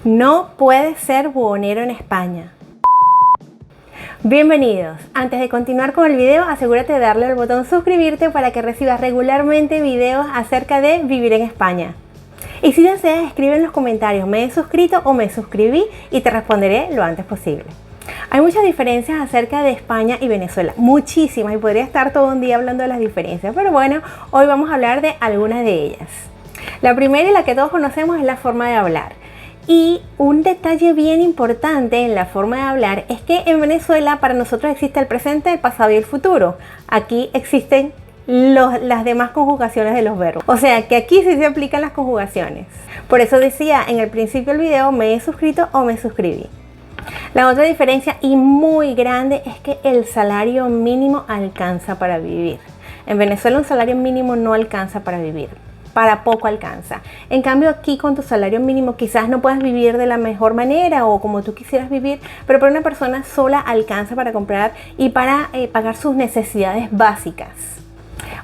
No puedes ser buhonero en España. Bienvenidos. Antes de continuar con el video, asegúrate de darle al botón suscribirte para que recibas regularmente videos acerca de vivir en España. Y si deseas, escribe en los comentarios me he suscrito o me suscribí y te responderé lo antes posible. Hay muchas diferencias acerca de España y Venezuela, muchísimas, y podría estar todo un día hablando de las diferencias, pero bueno, hoy vamos a hablar de algunas de ellas. La primera y la que todos conocemos es la forma de hablar. Y un detalle bien importante en la forma de hablar es que en Venezuela para nosotros existe el presente, el pasado y el futuro. Aquí existen las demás conjugaciones de los verbos. O sea que aquí sí se aplican las conjugaciones. Por eso decía en el principio del video, me he suscrito o me suscribí. La otra diferencia y muy grande es que el salario mínimo alcanza para vivir. En Venezuela un salario mínimo no alcanza para vivir. Para poco alcanza. En cambio aquí con tu salario mínimo quizás no puedas vivir de la mejor manera o como tú quisieras vivir, pero para una persona sola alcanza para comprar y para pagar sus necesidades básicas.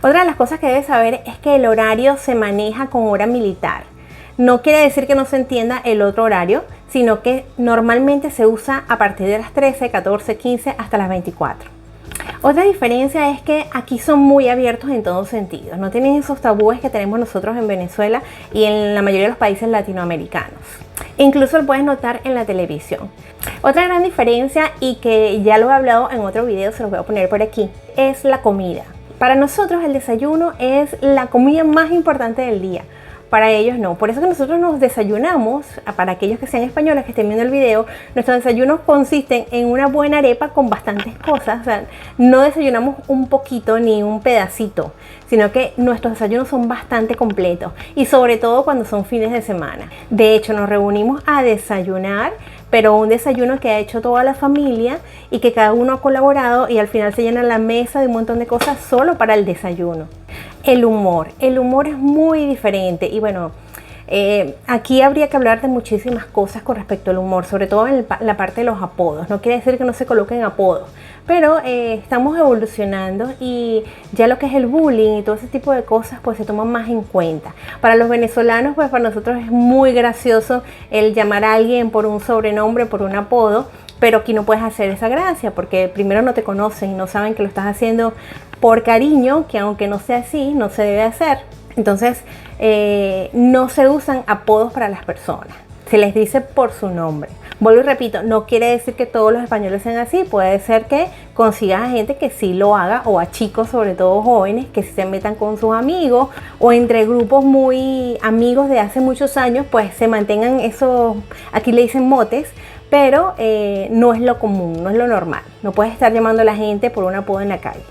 Otra de las cosas que debes saber es que el horario se maneja con hora militar. No quiere decir que no se entienda el otro horario, sino que normalmente se usa a partir de las 13, 14, 15 hasta las 24. Otra diferencia es que aquí son muy abiertos en todos sentidos, no tienen esos tabúes que tenemos nosotros en Venezuela y en la mayoría de los países latinoamericanos. Incluso lo puedes notar en la televisión. Otra gran diferencia, y que ya lo he hablado en otro video, se los voy a poner por aquí, es la comida. Para nosotros el desayuno es la comida más importante del día. Para ellos no, por eso que nosotros nos desayunamos, para aquellos que sean españoles que estén viendo el video, nuestros desayunos consisten en una buena arepa con bastantes cosas, o sea, no desayunamos un poquito ni un pedacito, sino que nuestros desayunos son bastante completos y sobre todo cuando son fines de semana. De hecho, nos reunimos a desayunar, pero un desayuno que ha hecho toda la familia y que cada uno ha colaborado y al final se llena la mesa de un montón de cosas solo para el desayuno. El humor es muy diferente y bueno, aquí habría que hablar de muchísimas cosas con respecto al humor, sobre todo en la parte de los apodos. No quiere decir que no se coloquen apodos, pero estamos evolucionando y ya lo que es el bullying y todo ese tipo de cosas pues se toman más en cuenta. Para los venezolanos pues para nosotros es muy gracioso el llamar a alguien por un sobrenombre, por un apodo, pero aquí no puedes hacer esa gracia porque primero no te conocen y no saben que lo estás haciendo por cariño, que aunque no sea así, no se debe hacer. Entonces, no se usan apodos para las personas. Se les dice por su nombre. Vuelvo y repito, no quiere decir que todos los españoles sean así. Puede ser que consigas a gente que sí lo haga, o a chicos, sobre todo jóvenes, que sí se metan con sus amigos, o entre grupos muy amigos de hace muchos años, pues se mantengan esos, aquí le dicen motes, pero no es lo común, no es lo normal. No puedes estar llamando a la gente por un apodo en la calle.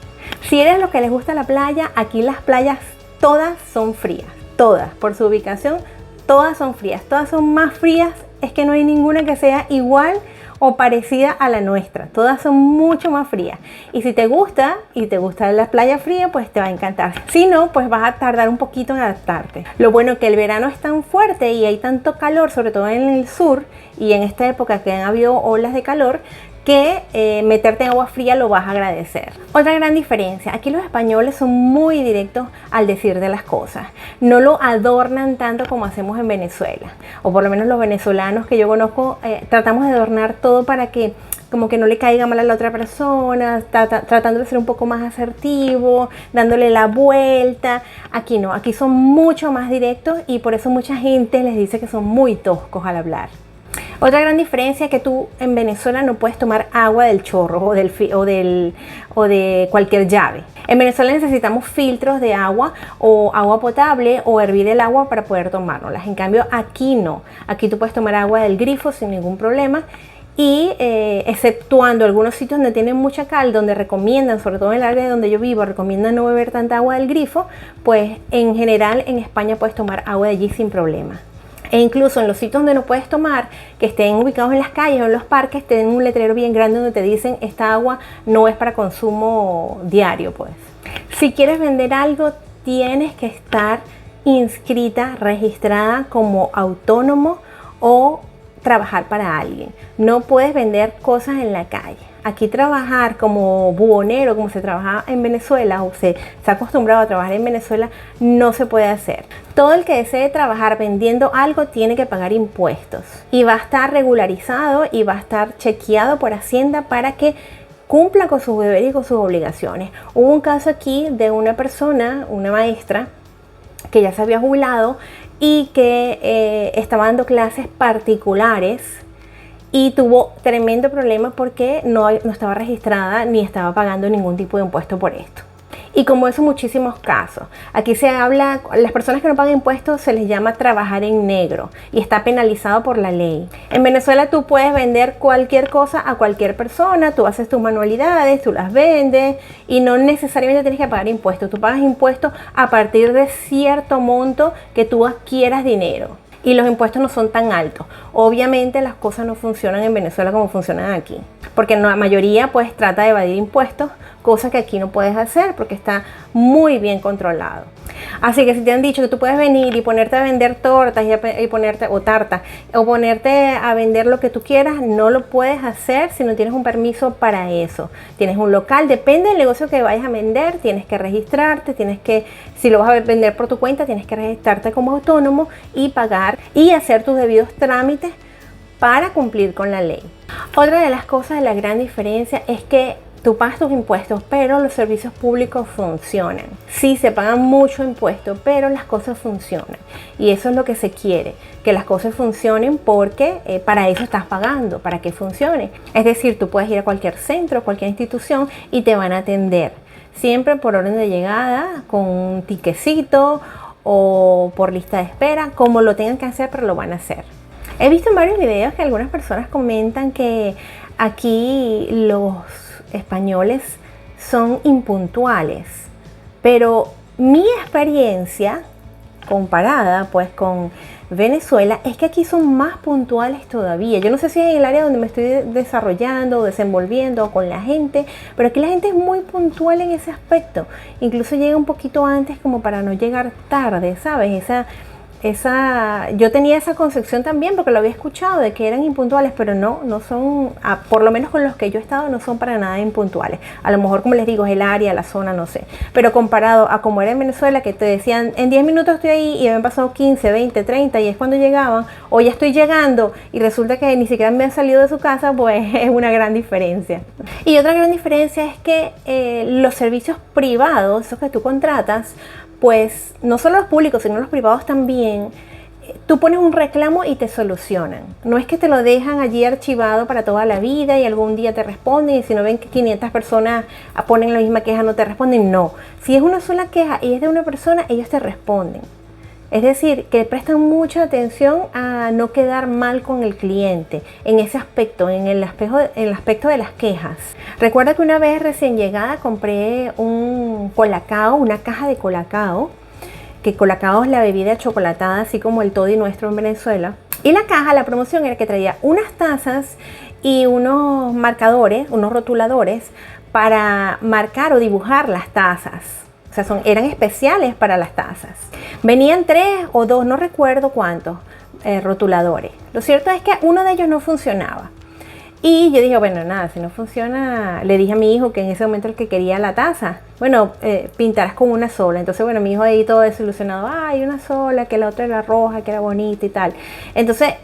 Si eres los que les gusta la playa, aquí las playas todas son frías, todas, por su ubicación, todas son frías, todas son más frías, es que no hay ninguna que sea igual o parecida a la nuestra, todas son mucho más frías. Y si te gusta, y te gusta la playa fría, pues te va a encantar. Si no, pues vas a tardar un poquito en adaptarte. Lo bueno es que el verano es tan fuerte y hay tanto calor, sobre todo en el sur, y en esta época que han habido olas de calor, que meterte en agua fría lo vas a agradecer. Otra gran diferencia, aquí los españoles son muy directos al decir de las cosas, no lo adornan tanto como hacemos en Venezuela, o por lo menos los venezolanos que yo conozco, tratamos de adornar todo para que como que no le caiga mal a la otra persona, tratando de ser un poco más asertivo, dándole la vuelta. Aquí no, aquí son mucho más directos y por eso mucha gente les dice que son muy toscos al hablar. Otra gran diferencia es que tú en Venezuela no puedes tomar agua del chorro o de cualquier llave. En Venezuela necesitamos filtros de agua o agua potable o hervir el agua para poder tomárnoslas. En cambio aquí no. Aquí tú puedes tomar agua del grifo sin ningún problema y exceptuando algunos sitios donde tienen mucha cal, donde recomiendan, sobre todo en el área donde yo vivo, recomiendan no beber tanta agua del grifo, pues en general en España puedes tomar agua de allí sin problema. E incluso en los sitios donde no puedes tomar, que estén ubicados en las calles o en los parques, tienen un letrero bien grande donde te dicen esta agua no es para consumo diario, pues. Si quieres vender algo, tienes que estar inscrita, registrada como autónomo o trabajar para alguien, no puedes vender cosas en la calle. Aquí trabajar como buhonero, como se trabaja en Venezuela o se está acostumbrado a trabajar en Venezuela, no se puede hacer. Todo el que desee trabajar vendiendo algo tiene que pagar impuestos y va a estar regularizado y va a estar chequeado por Hacienda para que cumpla con sus deberes y con sus obligaciones. Hubo un caso aquí de una persona, una maestra, que ya se había jubilado y que estaba dando clases particulares y tuvo tremendo problema porque no estaba registrada ni estaba pagando ningún tipo de impuesto por esto. Y como eso, muchísimos casos. Aquí se habla, las personas que no pagan impuestos se les llama trabajar en negro y está penalizado por la ley. En Venezuela tú puedes vender cualquier cosa a cualquier persona, tú haces tus manualidades, tú las vendes y no necesariamente tienes que pagar impuestos. Tú pagas impuestos a partir de cierto monto que tú adquieras dinero. Y los impuestos no son tan altos. Obviamente las cosas no funcionan en Venezuela como funcionan aquí, porque la mayoría pues trata de evadir impuestos, cosa que aquí no puedes hacer porque está muy bien controlado. Así que si te han dicho que tú puedes venir y ponerte a vender tortas y ponerte o tartas o ponerte a vender lo que tú quieras, no lo puedes hacer si no tienes un permiso para eso. Tienes un local, depende del negocio que vayas a vender, tienes que registrarte, si lo vas a vender por tu cuenta, tienes que registrarte como autónomo y pagar y hacer tus debidos trámites para cumplir con la ley. Otra de las cosas de la gran diferencia es que tú pagas tus impuestos, pero los servicios públicos funcionan. Sí, se pagan mucho impuesto, pero las cosas funcionan. Y eso es lo que se quiere, que las cosas funcionen porque para eso estás pagando, para que funcione. Es decir, tú puedes ir a cualquier centro, cualquier institución y te van a atender. Siempre por orden de llegada, con un tiquecito o por lista de espera, como lo tengan que hacer, pero lo van a hacer. He visto en varios videos que algunas personas comentan que aquí los españoles son impuntuales, pero mi experiencia comparada pues con Venezuela es que aquí son más puntuales todavía. Yo no sé si es en el área donde me estoy desarrollando o desenvolviendo con la gente, pero aquí la gente es muy puntual en ese aspecto. Incluso llega un poquito antes como para no llegar tarde, ¿sabes? Yo tenía esa concepción también porque lo había escuchado de que eran impuntuales, pero no son, por lo menos con los que yo he estado, no son para nada impuntuales. A lo mejor, como les digo, es el área, la zona, no sé. Pero comparado a como era en Venezuela, que te decían, en 10 minutos estoy ahí y me han pasado 15, 20, 30 y es cuando llegaban, o ya estoy llegando y resulta que ni siquiera me han salido de su casa, pues es una gran diferencia. Y otra gran diferencia es que los servicios privados, esos que tú contratas, pues no solo los públicos, sino los privados también, tú pones un reclamo y te solucionan. No es que te lo dejan allí archivado para toda la vida y algún día te responden y si no ven que 500 personas ponen la misma queja no te responden. No, si es una sola queja y es de una persona, ellos te responden. Es decir, que prestan mucha atención a no quedar mal con el cliente en ese aspecto, en el aspecto de las quejas. Recuerda que una vez recién llegada compré un colacao, una caja de colacao, que colacao es la bebida chocolatada, así como el toddy nuestro en Venezuela. Y la caja, la promoción era que traía unas tazas y unos marcadores, unos rotuladores para marcar o dibujar las tazas. O sea, eran especiales para las tazas. Venían 3 o 2, no recuerdo cuántos rotuladores. Lo cierto es que uno de ellos no funcionaba. Y yo dije, bueno, nada, si no funciona, le dije a mi hijo que en ese momento el que quería la taza, bueno, pintarás con una sola. Entonces, bueno, mi hijo ahí todo desilusionado, ay, una sola, que la otra era roja, que era bonita y tal. Entonces,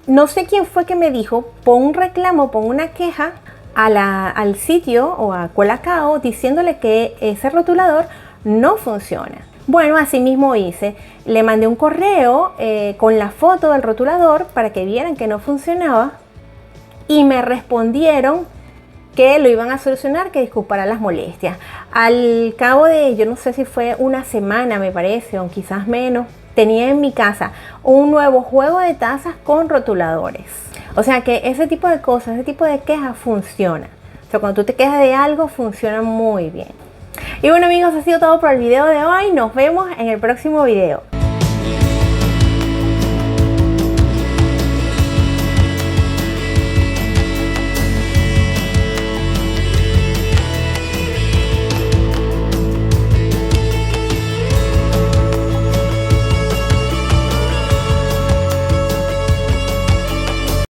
no sé quién fue que me dijo, pon un reclamo, pon una queja al sitio o a Colacao diciéndole que ese rotulador no funciona. Bueno, así mismo hice. Le mandé un correo con la foto del rotulador para que vieran que no funcionaba y me respondieron que lo iban a solucionar, que disculparan las molestias. Al cabo de, yo no sé si fue una semana, me parece, o quizás menos, tenía en mi casa un nuevo juego de tazas con rotuladores. O sea que ese tipo de cosas, ese tipo de quejas funciona. O sea, cuando tú te quejas de algo, funciona muy bien. Y bueno amigos, ha sido todo por el video de hoy. Nos vemos en el próximo video.